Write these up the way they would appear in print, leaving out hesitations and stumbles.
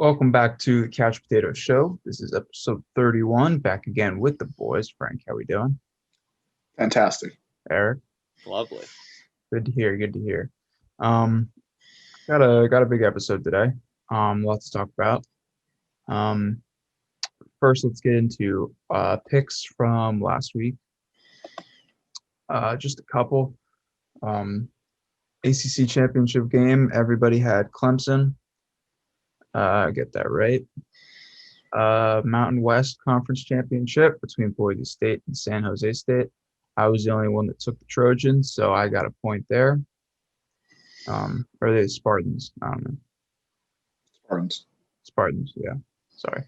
Welcome back to the Couch Potato Show. This is episode 31. Back again with the boys. Frank, how we doing? Fantastic. Eric, Lovely. good to hear. Good to hear. Um, got a big episode today. Lots to talk about. Um, First, let's get into picks from last week. Just a couple. ACC championship game. Everybody had Clemson. Get that right. Mountain West Conference Championship between Boise State and San Jose State. I was the only one that took the Trojans, so I got a point there. Or are they Spartans? I don't know. Spartans, yeah. Sorry.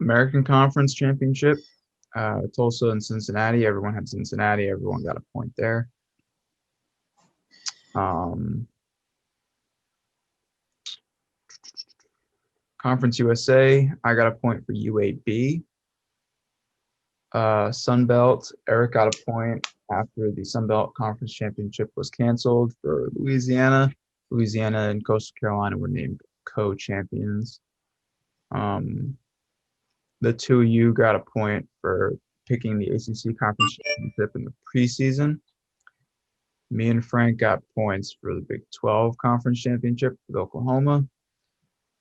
American Conference Championship. Tulsa and Cincinnati. Everyone had Cincinnati. Everyone got a point there. Conference USA, I got a point for UAB. Sunbelt, Eric got a point after the Sunbelt Conference Championship was canceled for Louisiana. Louisiana and Coastal Carolina were named co-champions. The two of you got a point for picking the ACC Conference Championship in the preseason. Me and Frank got points for the Big 12 Conference Championship with Oklahoma.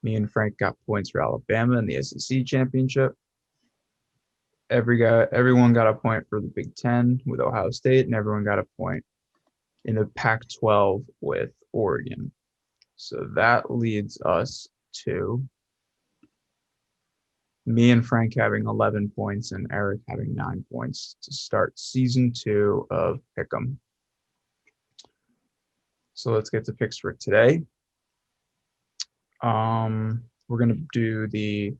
Me and Frank got points for Alabama in the SEC Championship. Everyone got a point for the Big 10 with Ohio State, and everyone got a point in the Pac-12 with Oregon. So that leads us to me and Frank having 11 points and Eric having 9 points to start season 2 of Pick'em. So let's get to picks for today. We're gonna do the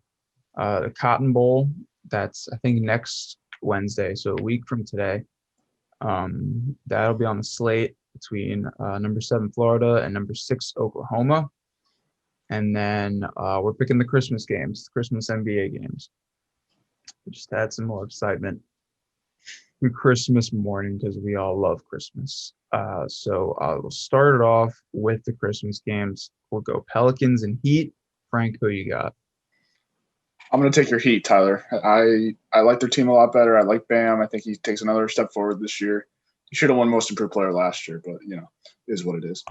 Cotton Bowl. That's I think next Wednesday, so a week from today. That'll be on the slate between number 7 Florida and number 6 Oklahoma. And then we're picking the Christmas games, the Christmas NBA games. Just add some more excitement to Christmas morning because we all love Christmas. So we'll start it off with the Christmas games. We'll go Pelicans and Heat. Frank, who you got? I'm going to take your Heat, Tyler. I like their team a lot better. I like Bam. I think he takes another step forward this year. He should have won Most Improved Player last year, but, it is what it is.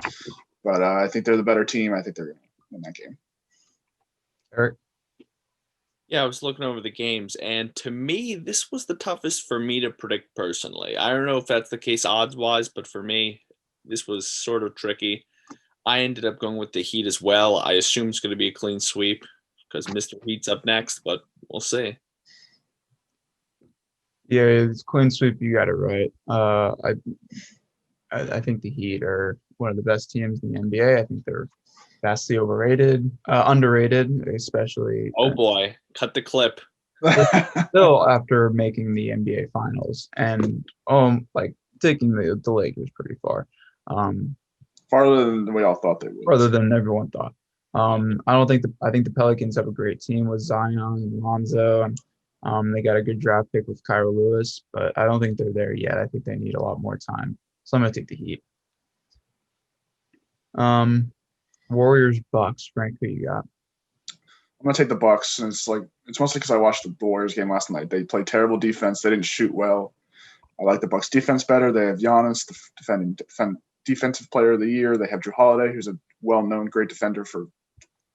But I think they're the better team. I think they're going to win that game. Eric? Yeah, I was looking over the games, and to me, this was the toughest for me to predict personally. I don't know if that's the case odds-wise, but for me, this was sort of tricky. I ended up going with the Heat as well. I assume it's going to be a clean sweep because Mr. Heat's up next, but we'll see. Yeah, it's clean sweep. You got it right. I think the Heat are one of the best teams in the NBA. I think they're vastly underrated, especially. Oh boy, cut the clip. Still after making the NBA Finals and taking the Lakers pretty far. Farther than we all thought they would. Farther than everyone thought. I think the Pelicans have a great team with Zion and Lonzo, and they got a good draft pick with Kyra Lewis, but I don't think they're there yet. I think they need a lot more time. So I'm gonna take the Heat. Warriors Bucks. Frank, who you got? I'm gonna take the Bucks, and it's mostly because I watched the Warriors game last night. They played terrible defense. They didn't shoot well. I like the Bucks defense better. They have Giannis, the defensive player of the year. They have Drew Holiday, who's a well-known great defender for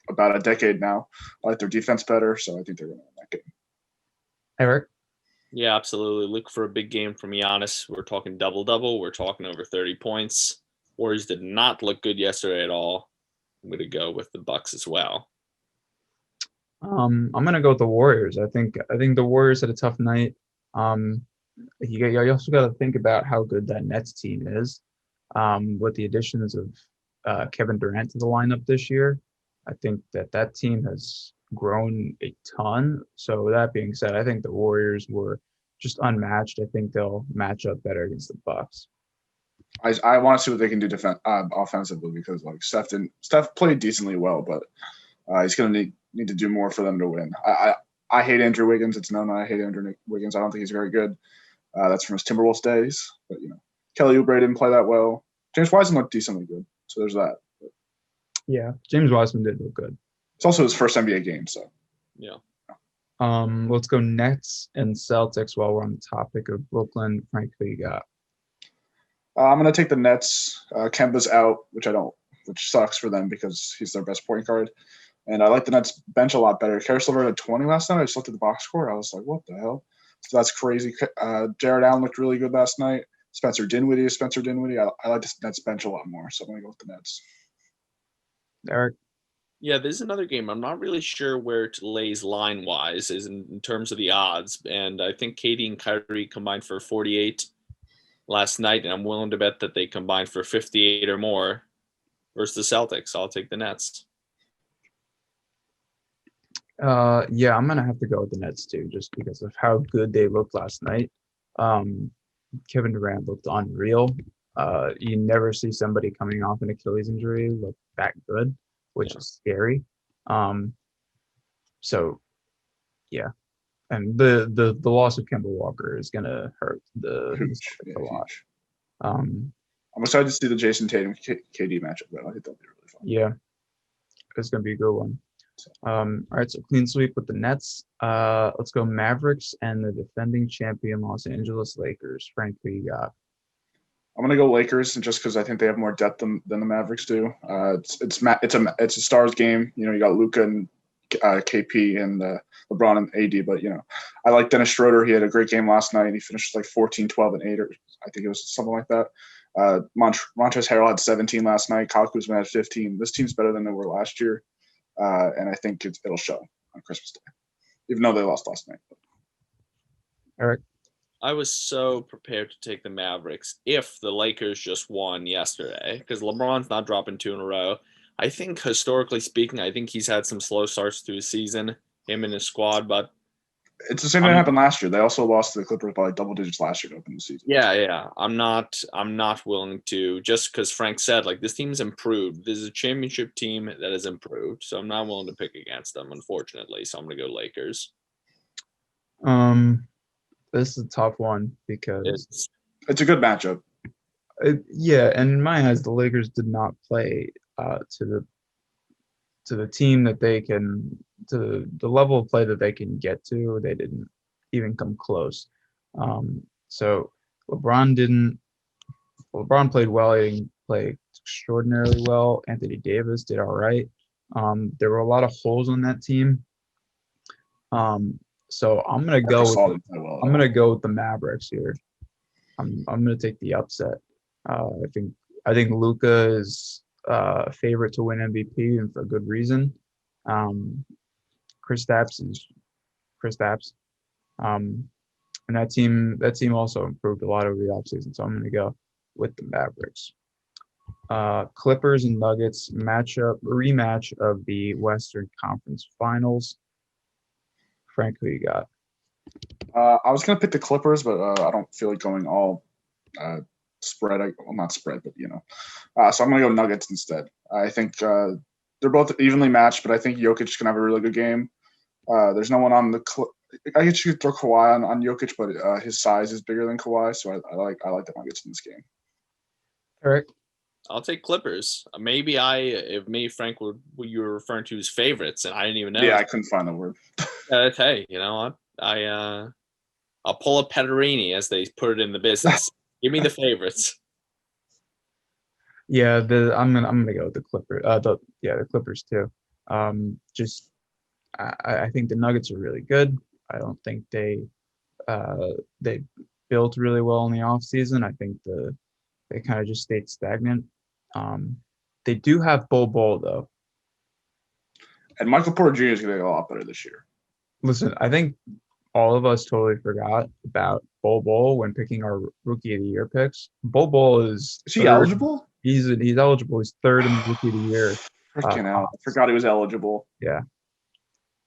about a decade now. I like their defense better, so I think they're gonna win that game. Eric? Yeah, absolutely. Look for a big game from Giannis. We're talking double-double. We're talking over 30 points. Warriors did not look good yesterday at all. I'm going to go with the Bucks as well. I'm going to go with the Warriors. I think the Warriors had a tough night. You also got to think about how good that Nets team is. With the additions of Kevin Durant to the lineup this year, I think that team has grown a ton. So that being said, I think the Warriors were just unmatched. I think they'll match up better against the Bucks. I want to see what they can do offensively because Steph played decently well, but he's going to need to do more for them to win. I hate Andrew Wiggins. It's known I hate Andrew Wiggins. I don't think he's very good. That's from his Timberwolves days. But Kelly Oubre didn't play that well. James Wiseman looked decently good, so there's that. Yeah, James Wiseman did look good. It's also his first NBA game, so. Yeah. Let's go Nets and Celtics while we're on the topic of Brooklyn. Frank, who you got? I'm going to take the Nets. Kemba's out, which sucks for them because he's their best point guard. And I like the Nets bench a lot better. Caris LeVert had 20 last night. I just looked at the box score. I was like, what the hell? So that's crazy. Jared Allen looked really good last night. Spencer Dinwiddie. I like the Nets bench a lot more, so I'm going to go with the Nets. Eric? Yeah, this is another game. I'm not really sure where it lays line-wise is in terms of the odds. And I think Katie and Kyrie combined for 48 last night, and I'm willing to bet that they combined for 58 or more versus the Celtics. I'll take the Nets. Yeah, I'm gonna have to go with the Nets too, just because of how good they looked last night. Kevin Durant looked unreal. You never see somebody coming off an Achilles injury look that good, which is scary. So yeah, and the loss of Kemba Walker is gonna hurt the Celtics a lot. I'm excited to see the Jason Tatum KD matchup though. I think that'll be really fun. Yeah, it's gonna be a good one. All right, so clean sweep with the Nets. Let's go Mavericks and the defending champion Los Angeles Lakers. Frank, who you got? I'm gonna go Lakers just because I think they have more depth than the Mavericks do. It's a stars game. You know, you got Luka and KP and LeBron and AD, but I like Dennis Schroeder. He had a great game last night. He finished like 14, 12, and 8, or I think it was something like that. Montrezl Harrell had 17 last night. Kyle Kuzma had 15. This team's better than they were last year. And I think it'll show on Christmas Day, even though they lost last night. Eric? I was so prepared to take the Mavericks if the Lakers just won yesterday, because LeBron's not dropping 2 in a row. I think historically speaking, I think he's had some slow starts to his season, him and his squad, but it's the same thing that happened last year. They also lost to the Clippers by double digits last year to open the season. Yeah. I'm not willing to, just because Frank said, like, this team's improved. This is a championship team that has improved. So I'm not willing to pick against them, unfortunately. So I'm gonna go Lakers. This is a tough one because it's a good matchup. Yeah, and in my eyes, the Lakers did not play to the team that they can, to the level of play that they can get to. They didn't even come close. So LeBron played well. He didn't play extraordinarily well. Anthony Davis did all right. There were a lot of holes on that team. So I'm gonna go with the Mavericks here. I'm gonna take the upset. I think Luka is a favorite to win MVP, and for a good reason. Chris Stapps. And that team also improved a lot over the offseason. So I'm gonna go with the Mavericks. Clippers and Nuggets rematch of the Western Conference Finals. Frank, who you got? I was gonna pick the Clippers, but I don't feel like going all spread. Not spread, but so I'm gonna go Nuggets instead. I think they're both evenly matched, but I think Jokic is gonna have a really good game. There's no one on the. I guess you could throw Kawhi on Jokic, but his size is bigger than Kawhi, so I like the Nuggets in this game. Eric? I'll take Clippers. Maybe Frank would you were referring to as favorites, and I didn't even know. Yeah, I couldn't find the word. Hey, you know what? I'll pull a Pederini, as they put it in the business. Give me the favorites. Yeah, I'm gonna go with the Clippers. The Clippers too. I think the Nuggets are really good. I don't think they built really well in the offseason. I think they kind of just stayed stagnant. They do have Bol though. And Michael Porter Jr. is going to get a lot better this year. Listen, I think all of us totally forgot about Bol when picking our Rookie of the Year picks. Bol is he eligible? He's eligible. He's third in the Rookie of the Year. Freaking hell. I forgot he was eligible. Yeah.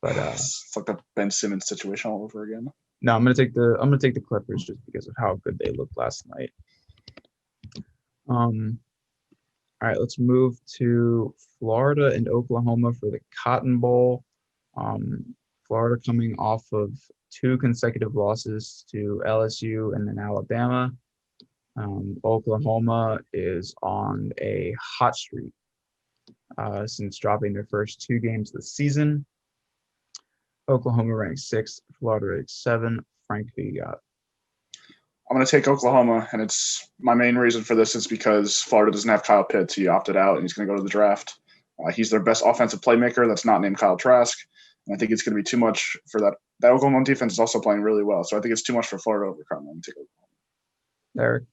But it's like the Ben Simmons situation all over again. No, I'm gonna take the Clippers just because of how good they looked last night. All right, let's move to Florida and Oklahoma for the Cotton Bowl. Florida coming off of 2 consecutive losses to LSU and then Alabama. Oklahoma is on a hot streak. since dropping their first 2 games this season. Oklahoma ranked 6th, Florida ranked 7th. Frank, who you got? I'm going to take Oklahoma, and it's my main reason for this is because Florida doesn't have Kyle Pitts. He opted out, and he's going to go to the draft. He's their best offensive playmaker that's not named Kyle Trask, and I think it's going to be too much for that. That Oklahoma defense is also playing really well, so I think it's too much for Florida to overcome. I'm going to take Oklahoma. Eric?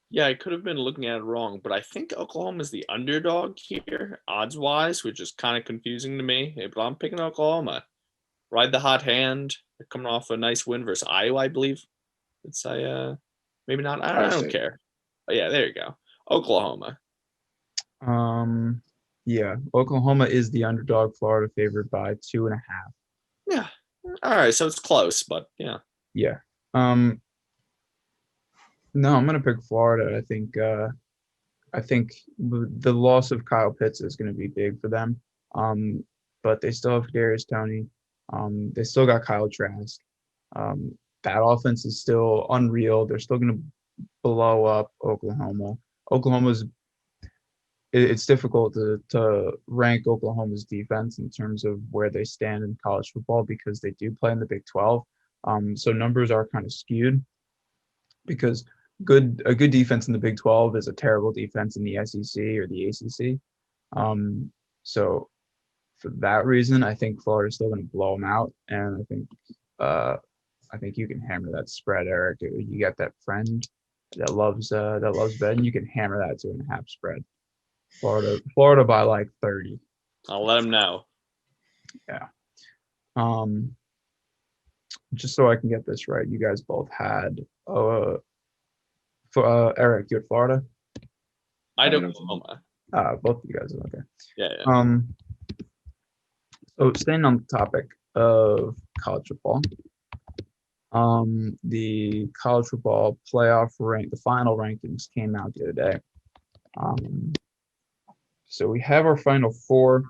Yeah, I could have been looking at it wrong, but I think Oklahoma is the underdog here, odds-wise, which is kind of confusing to me. But I'm picking Oklahoma. Ride the hot hand. They're coming off a nice win versus Iowa, I believe. It's maybe not. I don't care. But yeah, there you go. Oklahoma. Yeah, Oklahoma is the underdog. Florida favored by 2.5. Yeah. All right, so it's close, but yeah. Yeah. No, I'm gonna pick Florida. I think the loss of Kyle Pitts is gonna be big for them. But they still have Kadarius Toney. They still got Kyle Trask. That offense is still unreal. They're still gonna blow up Oklahoma. It's difficult to rank Oklahoma's defense in terms of where they stand in college football because they do play in the Big 12. So numbers are kind of skewed because a good defense in the Big 12 is a terrible defense in the SEC or the ACC. So for that reason, I think Florida's still going to blow them out, and I think you can hammer that spread, Eric. You got that friend that loves betting. You can hammer that 2.5 spread. Florida by like 30. I'll let him know. Yeah. Just so I can get this right, you guys both had Eric, you had Florida? I don't Oklahoma. Both of you guys, okay. Yeah. So staying on the topic of college football, the college football playoff the final rankings came out the other day. So we have our final four,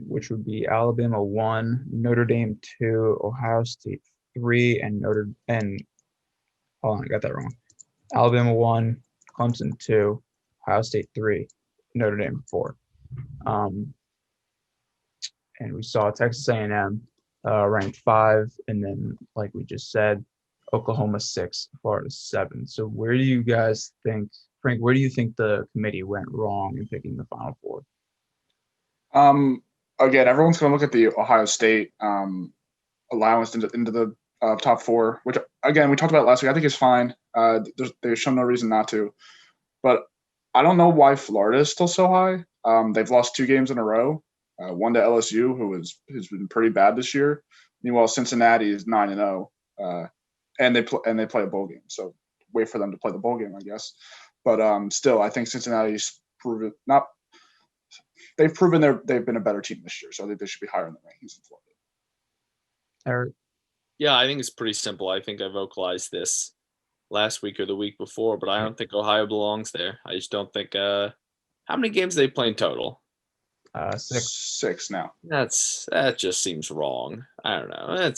which would be Alabama 1, Notre Dame 2, Ohio State 3, hold on, I got that wrong. Alabama 1, Clemson 2, Ohio State 3, Notre Dame 4. And we saw Texas A&M ranked 5, and then, like we just said, Oklahoma 6, Florida 7. So where do you guys think, Frank, where do you think the committee went wrong in picking the final four? Again, everyone's going to look at the Ohio State allowance into the top 4, which, again, we talked about last week. I think is fine. They've shown no reason not to. But I don't know why Florida is still so high. They've lost 2 games in a row. One to LSU, who's been pretty bad this year. Meanwhile, Cincinnati is 9-0, and they play a bowl game. So wait for them to play the bowl game, I guess. But still, I think Cincinnati's they've proven they've been a better team this year. So I think they should be higher in the rankings than Florida. Eric? Yeah, I think it's pretty simple. I think I vocalized this last week or the week before, but I don't think Ohio belongs there. I just don't think. How many games they play in total? 6 now. That just seems wrong. I don't know.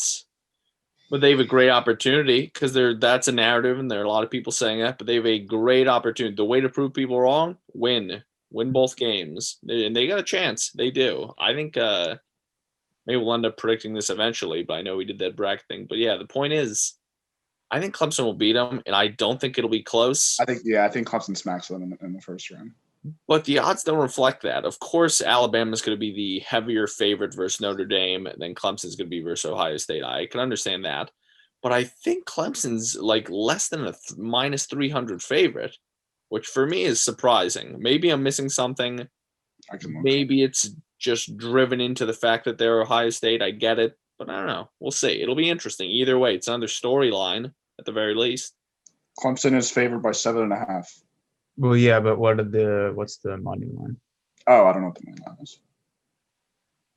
But they have a great opportunity because that's a narrative, and there are a lot of people saying that. But they have a great opportunity. The way to prove people wrong: win both games, and they got a chance. They do. I think maybe we'll end up predicting this eventually. But I know we did that bracket thing. But yeah, the point is, I think Clemson will beat them, and I don't think it'll be close. I think Clemson smacks them in the first round. But the odds don't reflect that. Of course, Alabama's going to be the heavier favorite versus Notre Dame, and then Clemson's going to be versus Ohio State. I can understand that. But I think Clemson's like less than a minus 300 favorite, which for me is surprising. Maybe I'm missing something. Maybe it's just driven into the fact that they're Ohio State. I get it, but I don't know. We'll see. It'll be interesting. Either way, it's another storyline at the very least. Clemson is favored by 7.5. Well, yeah, but what's the money line? Oh, I don't know what the money line is.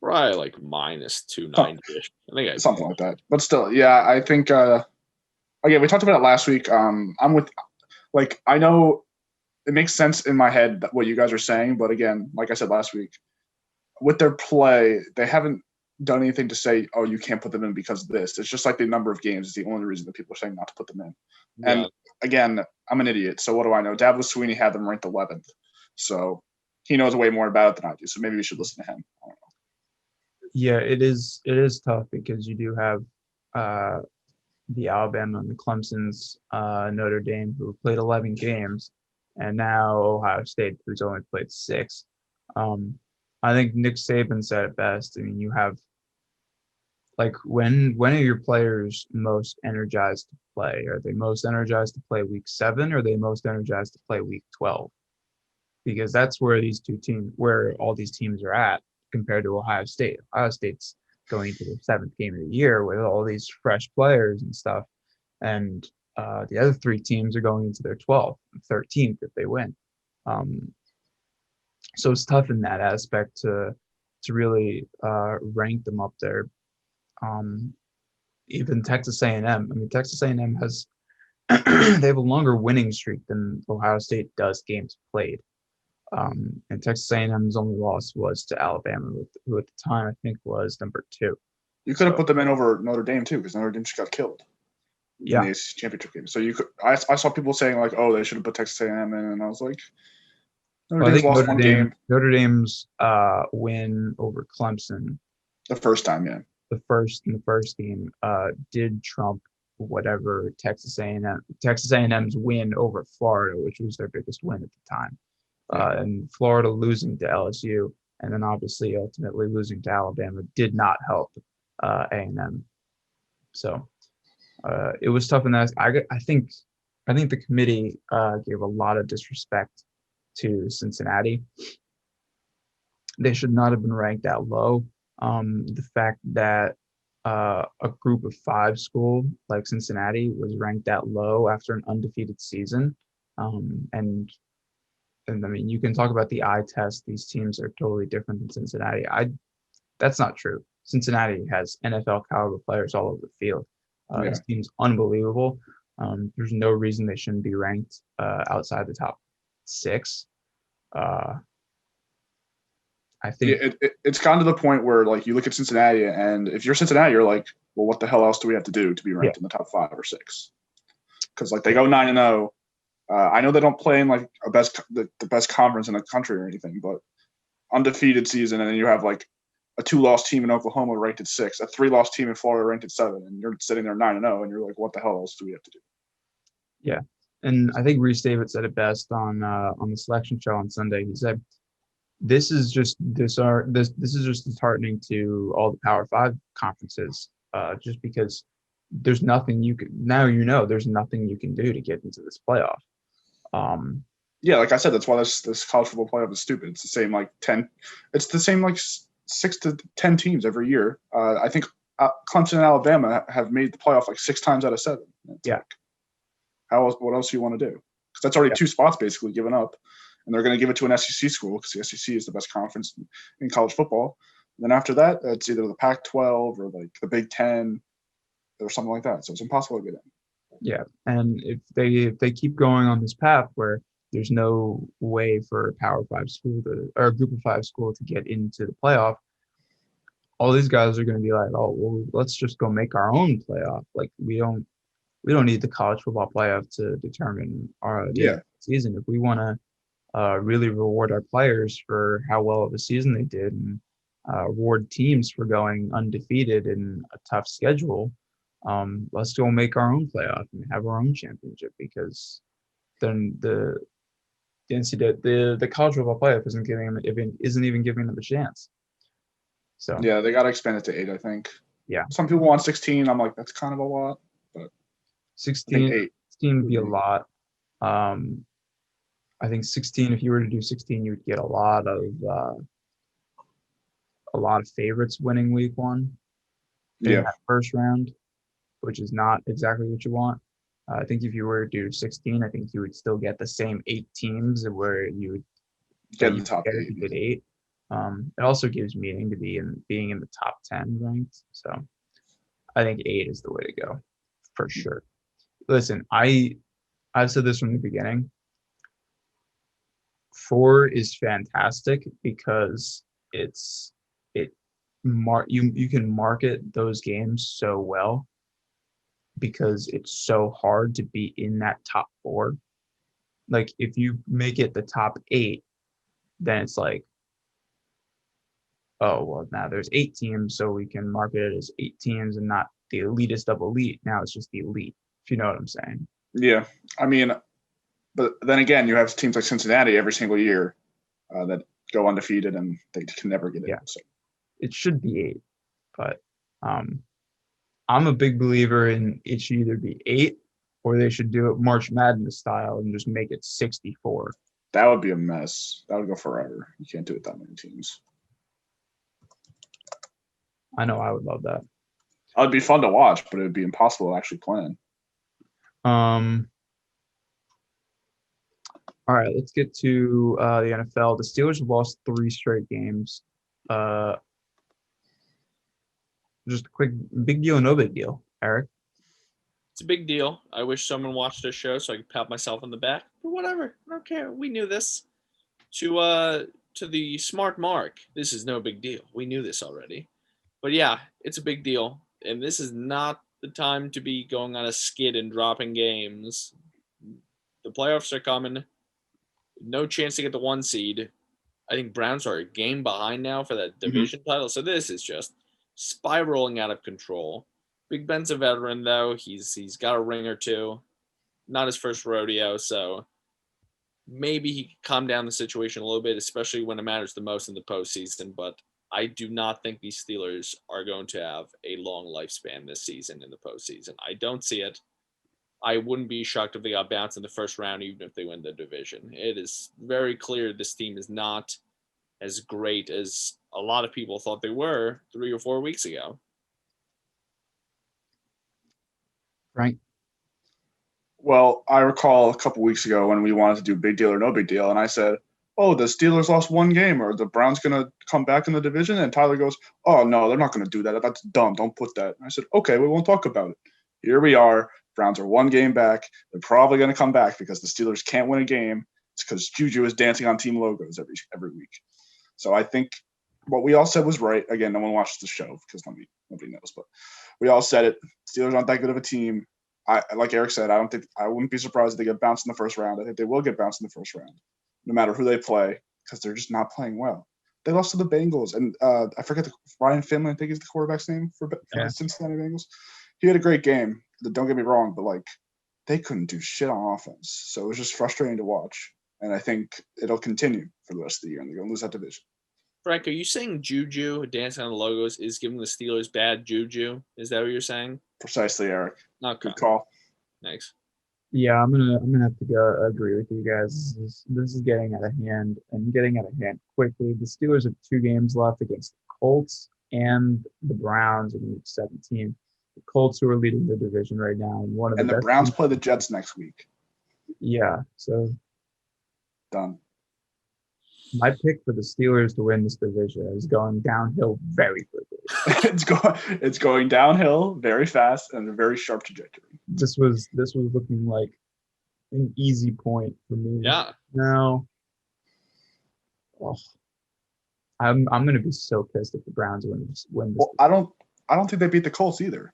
Probably like minus 290-ish. I think something like that. But still, yeah, I think again, we talked about it last week. I'm with, like, I know it makes sense in my head what you guys are saying, but again, like I said last week, with their play, they haven't done anything to say, oh, you can't put them in because of this. It's just like the number of games is the only reason that people are saying not to put them in. Yeah. And again, I'm an idiot, so what do I know? Dabo Swinney had them ranked 11th. So he knows way more about it than I do. So maybe we should listen to him. I don't know. Yeah, it is tough because you do have the Alabama and the Clemson's, Notre Dame, who played 11 games, and now Ohio State, who's only played 6. I think Nick Saban said it best. I mean, you have like when are your players most energized to play? Are they most energized to play week 7, or are they most energized to play week 12? Because that's where where all these teams are at compared to Ohio State. Ohio State's going into the 7th game of the year with all these fresh players and stuff, and the other 3 teams are going into their 12th and 13th if they win. So it's tough in that aspect to really rank them up there. Even Texas A&M. I mean, Texas A&M has they have a longer winning streak than Ohio State does games played. And Texas A&M's only loss was to Alabama, who at the time I think was number 2. You could have put them in over Notre Dame too, because Notre Dame just got killed in the ACC championship game. So you could. I saw people saying like, "Oh, they should have put Texas A&M in," and I was like, Well, I think Notre Dame's win over Clemson the first time, yeah. The first game did trump whatever Texas A&M's win over Florida, which was their biggest win at the time. And Florida losing to LSU and then obviously ultimately losing to Alabama did not help A&M. So it was tough in that. I think the committee gave a lot of disrespect to Cincinnati. They should not have been ranked that low. The fact that a group of 5 school like Cincinnati was ranked that low after an undefeated season, and I mean, you can talk about the eye test. These teams are totally different than Cincinnati. That's not true. Cincinnati has NFL caliber players all over the field. This team's unbelievable. There's no reason they shouldn't be ranked outside the top 6. I think it's gotten to the point where like you look at Cincinnati, and if you're Cincinnati, you're like, well, what the hell else do we have to do to be ranked in the top 5 or 6? Because like they go 9-0. I know they don't play in like the best conference in the country or anything, but undefeated season, and then you have like a 2-loss team in Oklahoma ranked at 6, a 3-loss team in Florida ranked at 7, and you're sitting there 9-0, and you're like, what the hell else do we have to do? Yeah, and I think Reese David said it best on the selection show on Sunday. He said, "This is just disheartening to all the Power 5 conferences, just because there's nothing you can there's nothing you can do to get into this playoff." Yeah, like I said, that's why this college football playoff is stupid. It's the same like 10. It's the same like 6 to 10 teams every year. I think Clemson and Alabama have made the playoff like 6 times out of 7. Like, what else do you want to do? Because that's already 2 spots basically given up, and they're going to give it to an SEC school because the SEC is the best conference in college football. And then after that, it's either the Pac-12 or like the Big Ten or something like that. So it's impossible to get in. Yeah, and if they keep going on this path where there's no way for a Power 5 school or a Group of 5 school to get into the playoff, all these guys are going to be like, oh, well, let's just go make our own playoff. Like we don't need the college football playoff to determine our season. If we want to really reward our players for how well of a season they did and reward teams for going undefeated in a tough schedule, let's go make our own playoff and have our own championship, because then the NCAA, the college football playoff isn't even giving them a chance. So yeah, they got to expand it to 8, I think. Yeah, some people want 16. I'm like, that's kind of a lot, but 16 would be a lot. I think 16. If you were to do 16, you would get a lot of favorites winning week 1 in that first round, which is not exactly what you want. I think if you were to do 16, I think you would still get the same 8 teams where you would get in the top 8. You get 8. It also gives meaning to being in the top 10 ranked. So I think 8 is the way to go for sure. Listen, I've said this from the beginning. 4 is fantastic because you can market those games so well, because it's so hard to be in that top 4. Like if you make it the top 8, then it's like, oh, well, now there's 8 teams, so we can market it as 8 teams and not the elitist of elite. Now it's just the elite, if you know what I'm saying. Yeah, I mean, but then again, you have teams like Cincinnati every single year that go undefeated and they can never get in. Yeah. So. It should be 8, but I'm a big believer in it should either be 8 or they should do it March Madness style and just make it 64. That would be a mess. That would go forever. You can't do it that many teams. I know I would love that. It would be fun to watch, but it would be impossible to actually plan. All right, let's get to the NFL. The Steelers have lost 3 straight games. Just a quick big deal, no big deal, Eric. It's a big deal. I wish someone watched this show so I could pat myself on the back. But whatever. I don't care. We knew this. To the smart mark, this is no big deal. We knew this already. But yeah, it's a big deal. And this is not the time to be going on a skid and dropping games. The playoffs are coming. No chance to get the 1 seed. I think Browns are a game behind now for that division title. So this is just spiraling out of control. Big Ben's a veteran, though. He's got a ring or 2. Not his first rodeo, so maybe he can calm down the situation a little bit, especially when it matters the most in the postseason. But I do not think these Steelers are going to have a long lifespan this season in the postseason. I don't see it. I wouldn't be shocked if they got bounced in the first round, even if they win the division. It is very clear this team is not as great as a lot of people thought they were 3 or 4 weeks ago. Right. Well, I recall a couple weeks ago when we wanted to do big deal or no big deal, and I said, oh, the Steelers lost 1 game, or the Browns going to come back in the division? And Tyler goes, oh, no, they're not going to do that. That's dumb. Don't put that. And I said, okay, we won't talk about it. Here we are. Browns are 1 game back. They're probably going to come back because the Steelers can't win a game. It's because Juju is dancing on team logos every week. So I think what we all said was right. Again, no one watched the show because nobody knows, but we all said it. Steelers aren't that good of a team. Like Eric said, I wouldn't be surprised if they get bounced in the first round. I think they will get bounced in the first round, no matter who they play, because they're just not playing well. They lost to the Bengals, and I forget Ryan Finley, I think is the quarterback's name for the Cincinnati Bengals. He had a great game. Don't get me wrong, but they couldn't do shit on offense, so it was just frustrating to watch. And I think it'll continue for the rest of the year, and they're going to lose that division. Frank, are you saying Juju dancing on the logos is giving the Steelers bad juju? Is that what you're saying? Precisely, Eric. Okay. Good call. Thanks. Yeah, I'm gonna have to go agree with you guys. This is getting out of hand and getting out of hand quickly. The Steelers have 2 games left against the Colts and the Browns in week 17. The Colts, who are leading the division right now, and the Browns play the Jets next week. Yeah, so done. My pick for the Steelers to win this division is going downhill very quickly. It's going downhill very fast and a very sharp trajectory. This was looking like an easy point for me. Yeah. Now, I'm gonna be so pissed if the Browns win this. Well, I don't think they beat the Colts either.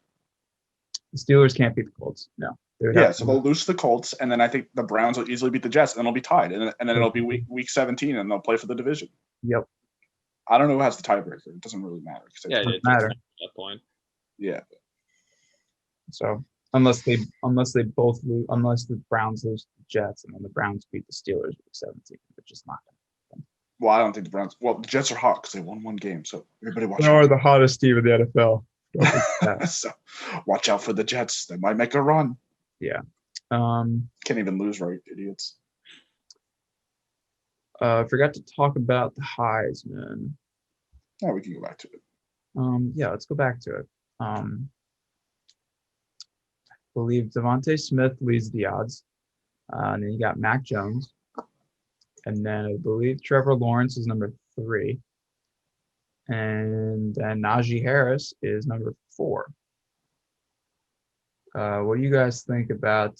The Steelers can't beat the Colts. No. Yeah, so they'll lose to the Colts, and then I think the Browns will easily beat the Jets, and they'll be tied, and then it'll be week 17, and they'll play for the division. Yep. I don't know who has the tiebreaker. It doesn't really matter. Yeah, it doesn't matter at that point. Yeah. So unless they both lose, unless the Browns lose to the Jets, and then the Browns beat the Steelers week 17, which is not going to happen. Well, I don't think the Browns. Well, the Jets are hot because they won 1 game, so everybody watch. They are the hottest team in the NFL. So watch out for the Jets. They might make a run. Yeah. Can't even lose, right, idiots? I forgot to talk about the highs, man. Yeah, we can go back to it. Yeah, let's go back to it. I believe Devontae Smith leads the odds. And then you got Mac Jones. And then I believe Trevor Lawrence is number 3. And then Najee Harris is number 4. What do you guys think about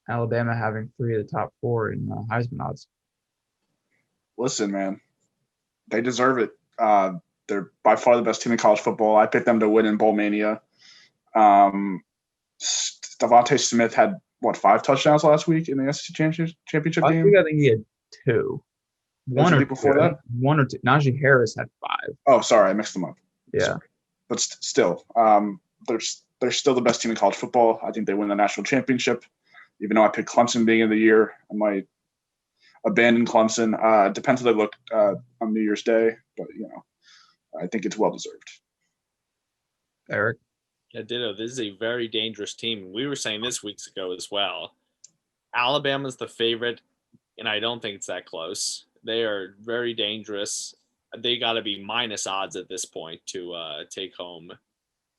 Alabama having 3 of the top 4 in Heisman odds? Listen, man, they deserve it. They're by far the best team in college football. I picked them to win in Bowl Mania. Devontae Smith had 5 touchdowns last week in the SEC championship game? I think he had 2. Was One the or week before two. that? One or two. Najee Harris had 5. Oh, sorry, I mixed them up. Yeah. Sorry. But still, they're still the best team in college football. I think they win the national championship. Even though I picked Clemson beginning of the year, I might abandon Clemson. Depends how they look on New Year's Day, but I think it's well deserved. Eric? Yeah, ditto. This is a very dangerous team. We were saying this weeks ago as well. Alabama's the favorite, and I don't think it's that close. They are very dangerous. They got to be minus odds at this point to take home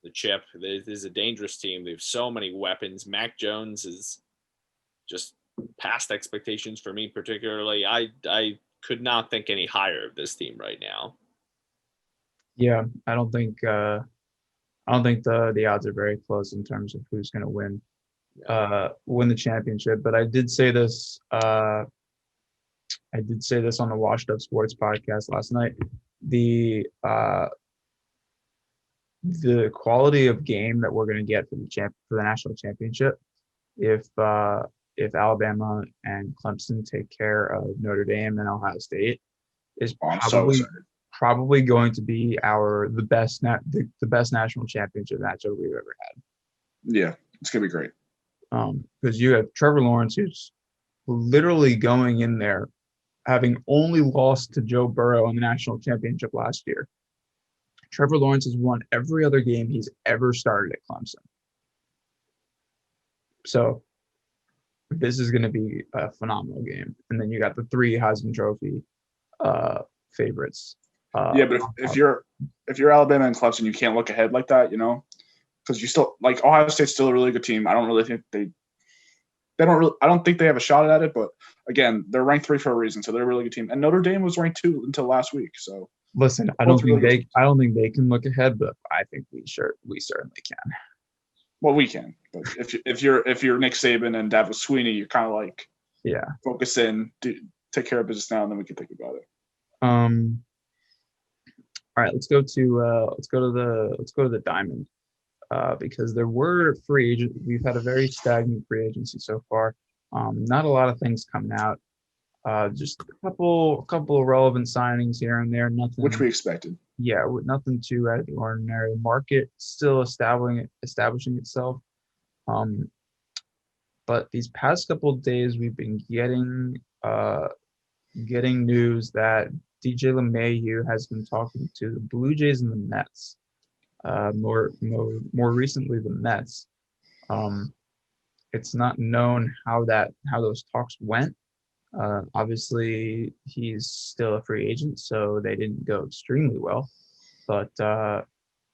the chip. This is a dangerous team. They have so many weapons. Mac Jones is just past expectations for me, particularly. I could not think any higher of this team right now. Yeah, I don't think the odds are very close in terms of who's going to win the championship. But I did say this on the Washed Up Sports podcast last night. The quality of game that we're going to get for the national championship, if Alabama and Clemson take care of Notre Dame and Ohio State, is probably going to be the best national championship matchup we've ever had. Yeah, it's gonna be great. Because you have Trevor Lawrence, who's literally going in there having only lost to Joe Burrow in the national championship last year. Trevor Lawrence has won every other game he's ever started at Clemson. So this is going to be a phenomenal game. And then you got the 3 Heisman Trophy favorites. But if you're Alabama and Clemson, you can't look ahead like that, because you still like Ohio State's still a really good team. I don't really think I don't think they have a shot at it, but again, they're ranked 3 for a reason, so they're a really good team. And Notre Dame was ranked 2 until last week. So listen, I don't think they can look ahead, but I think we certainly can. Well, we can, but if you're Nick Saban and Dabo Swinney, you're kind of like focus in, take care of business now, and then we can think about it. All right, let's go to the Diamond. Because there were free agents. We've had a very stagnant free agency so far. Not a lot of things coming out. Just a couple of relevant signings here and there. Nothing which we expected. Yeah, nothing too out of the ordinary. Market still establishing itself. But these past couple of days, we've been getting news that DJ LeMahieu has been talking to the Blue Jays and the Mets. More recently the Mets. It's not known how those talks went. Obviously he's still a free agent, so they didn't go extremely well, but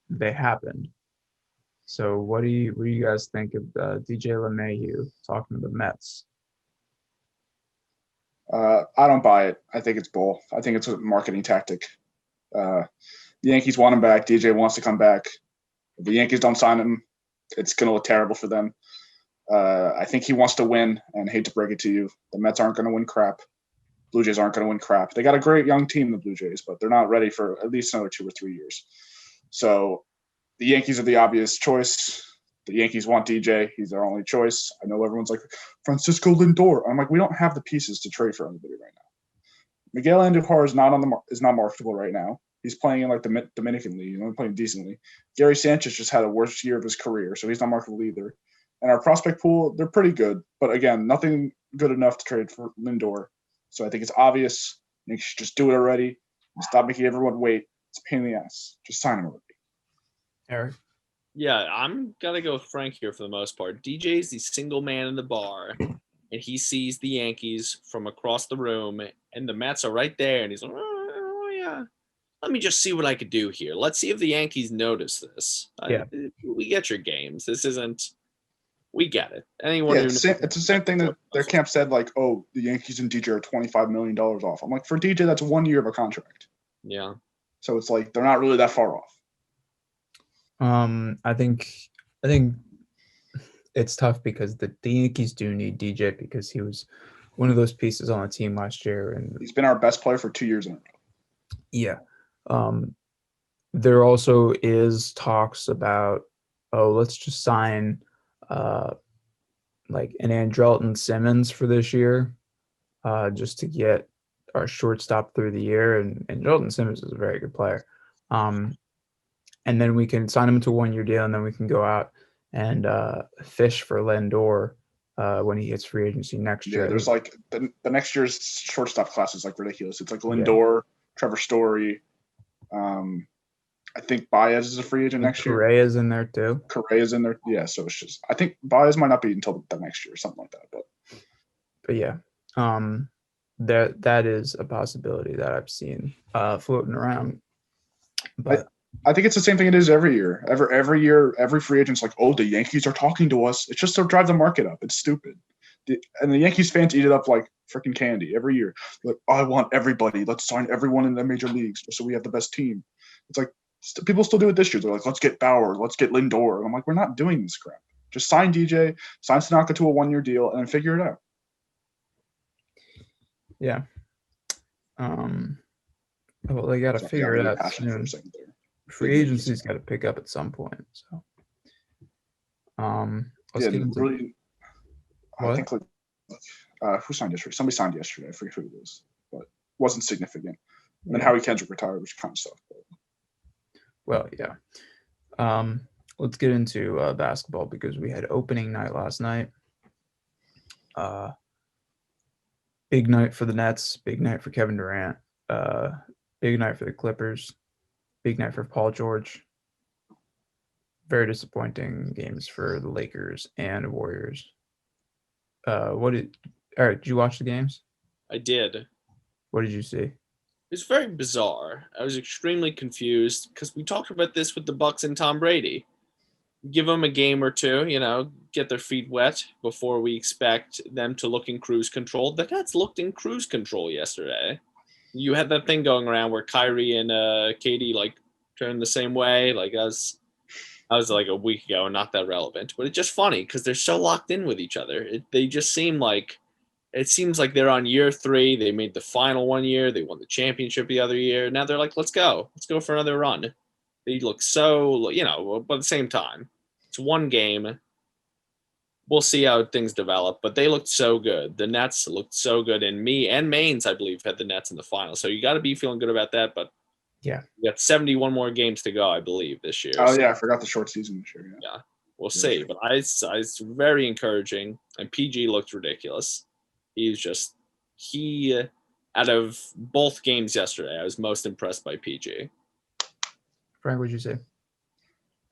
they happened. So what do you guys think of DJ LeMahieu talking to the Mets? I don't buy it. I think it's bull. I think it's a marketing tactic. The Yankees want him back. DJ wants to come back. If the Yankees don't sign him, it's going to look terrible for them. I think he wants to win, and hate to break it to you, the Mets aren't going to win crap. Blue Jays aren't going to win crap. They got a great young team, the Blue Jays, but they're not ready for at least another 2 or 3 years. So the Yankees are the obvious choice. The Yankees want DJ. He's their only choice. I know everyone's like, Francisco Lindor. I'm like, we don't have the pieces to trade for anybody right now. Miguel Andujar is not marketable right now. He's playing in like the Dominican League. He's only playing decently. Gary Sanchez just had the worst year of his career, so he's not marketable either. And our prospect pool, they're pretty good. But again, nothing good enough to trade for Lindor. So I think it's obvious. You should just do it already. Stop making everyone wait. It's a pain in the ass. Just sign him already. Eric? Yeah, I'm going to go with Frank here for the most part. DJ's the single man in the bar, and he sees the Yankees from across the room, and the Mets are right there, and he's like, oh yeah. Let me just see what I could do here. Let's see if the Yankees notice this. Yeah. We get your games. This isn't – we get it. It's the same thing that their camp said, like, oh, the Yankees and DJ are $25 million off. I'm like, for DJ, that's 1 year of a contract. Yeah. So it's like they're not really that far off. I think it's tough because the Yankees do need DJ because he was one of those pieces on the team last year. And he's been our best player for 2 years in a row. Yeah. There also is talks about, let's just sign like an Andrelton Simmons for this year, just to get our shortstop through the year, and Jordan Simmons is a very good player. And then we can sign him to a 1-year deal, and then we can go out and fish for Lindor when he hits free agency next year. Yeah, there's like the next year's shortstop class is like ridiculous. It's like Yeah. Lindor, Trevor Story. I think Baez is a free agent next year. Correa's in there too. Correa's in there. Yeah, so it's just I think Baez might not be until the next year or something like that. But yeah, that is a possibility that I've seen floating around. But I think it's the same thing it is every year. Every year, every free agent's like, oh, the Yankees are talking to us. It's just to drive the market up. It's stupid. And the Yankees fans eat it up like freaking candy every year. Like, I want everybody. Let's sign everyone in the major leagues so we have the best team. It's like people still do it this year. They're like, let's get Bauer. Let's get Lindor. And I'm like, we're not doing this crap. Just sign DJ, sign Tanaka to a 1-year deal, and then figure it out. Yeah. Well, they got to figure it out soon. Free agency's got to pick up at some point. So, let's get into really. What? I think who signed yesterday? Somebody signed yesterday. I forget who it was, but it wasn't significant. And then Howie Kendrick retired, which kind of sucked. Well, yeah. Let's get into basketball because we had opening night last night. Big night for the Nets. Big night for Kevin Durant. Big night for the Clippers. Big night for Paul George. Very disappointing games for the Lakers and Warriors. Did you watch the games? I did. What did you see? It's very bizarre. I was extremely confused because we talked about this with the Bucks and Tom Brady. Give them a game or two, get their feet wet before we expect them to look in cruise control. The Nets looked in cruise control yesterday. You had that thing going around where Kyrie and KD turned the same way. That was like a week ago and not that relevant. But it's just funny because they're so locked in with each other. They just seem like it seems like they're on year 3. They made the final 1 year. They won the championship the other year. Now they're like, let's go for another run. They look so, but at the same time, it's one game. We'll see how things develop, but they looked so good. The Nets looked so good, and me and Maines, I believe, had the Nets in the final. So you got to be feeling good about that. But yeah, we got 71 more games to go, I believe, this year. Oh yeah, I forgot the short season this year. Yeah, we'll see. But it's very encouraging, and PG looked ridiculous. Out of both games yesterday, I was most impressed by PG. Frank, what'd you say?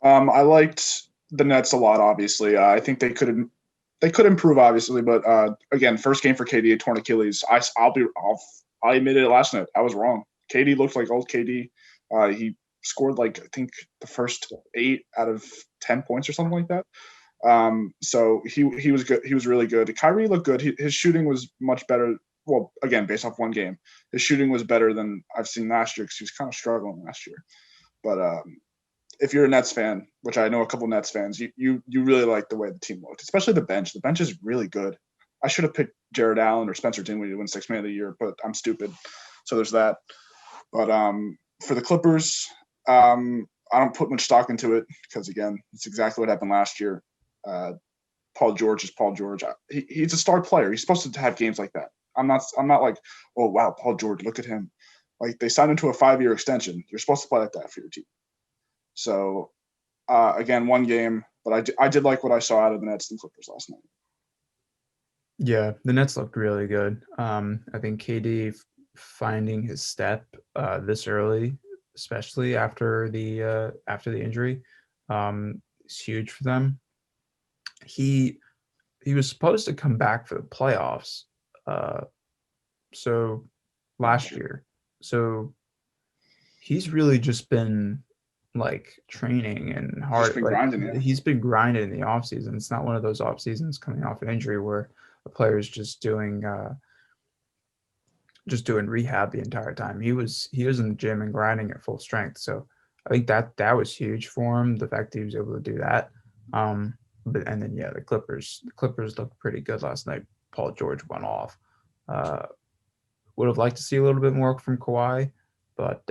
I liked the Nets a lot. Obviously, I think they could improve. Obviously, but again, first game for KD, torn Achilles. I admitted it last night. I was wrong. KD looked like old KD. He scored I think the first 8 out of 10 points or something like that. So he was good. He was really good. Kyrie looked good. His shooting was much better. Well, again, based off one game, his shooting was better than I've seen last year because he was kind of struggling last year. But if you're a Nets fan, which I know a couple Nets fans, you really like the way the team looked, especially the bench. The bench is really good. I should have picked Jared Allen or Spencer Dinwiddie to win 6th Man of the Year, but I'm stupid. So there's that. But for the Clippers, I don't put much stock into it because, again, it's exactly what happened last year. Paul George is Paul George. He's a star player. He's supposed to have games like that. I'm not like, oh, wow, Paul George, look at him. They signed him to a 5-year extension. You're supposed to play like that for your team. So, again, one game, but I did like what I saw out of the Nets and Clippers last night. Yeah, the Nets looked really good. I think KD finding his step this early, especially after the injury, is huge for them. He was supposed to come back for the playoffs, so last year. So he's really just been training and hard. He's been grinding in the off season. It's not one of those off seasons coming off an injury where a player is just doing rehab the entire time. He was in the gym and grinding at full strength. So I think that was huge for him. The fact that he was able to do that. The Clippers looked pretty good last night. Paul George went off. Would have liked to see a little bit more from Kawhi, but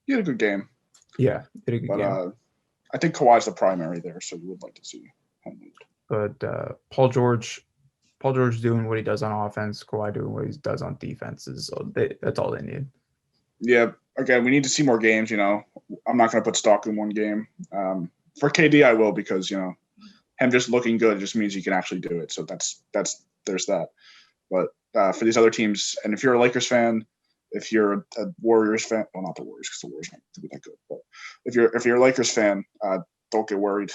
he had a good game. Yeah, he had a good game. I think Kawhi's the primary there, so you would like to see him. But Paul George Paul George doing what he does on offense, Kawhi doing what he does on defenses. So that's all they need. Yeah. Again, we need to see more games. I'm not going to put stock in one game. For KD, I will because him just looking good just means he can actually do it. So there's that. But for these other teams, and if you're a Lakers fan, if you're a Warriors fan, well, not the Warriors because the Warriors aren't to be that good. But if you're a Lakers fan, don't get worried.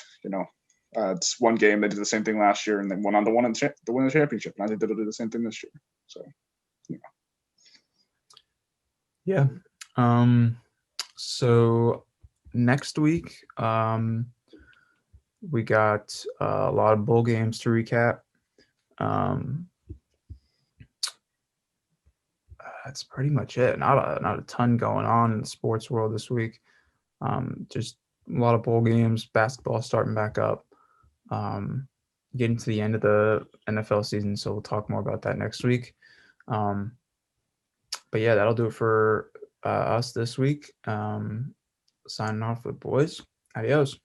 It's one game. They did the same thing last year, and then went on to win the championship. And I think they'll do the same thing this year. So, Yeah. So next week, we got a lot of bowl games to recap. That's pretty much it. Not a ton going on in the sports world this week. Just a lot of bowl games, basketball starting back up. Getting to the end of the NFL season, so we'll talk more about that next week. But yeah, that'll do it for us this week. Signing off with boys. Adios.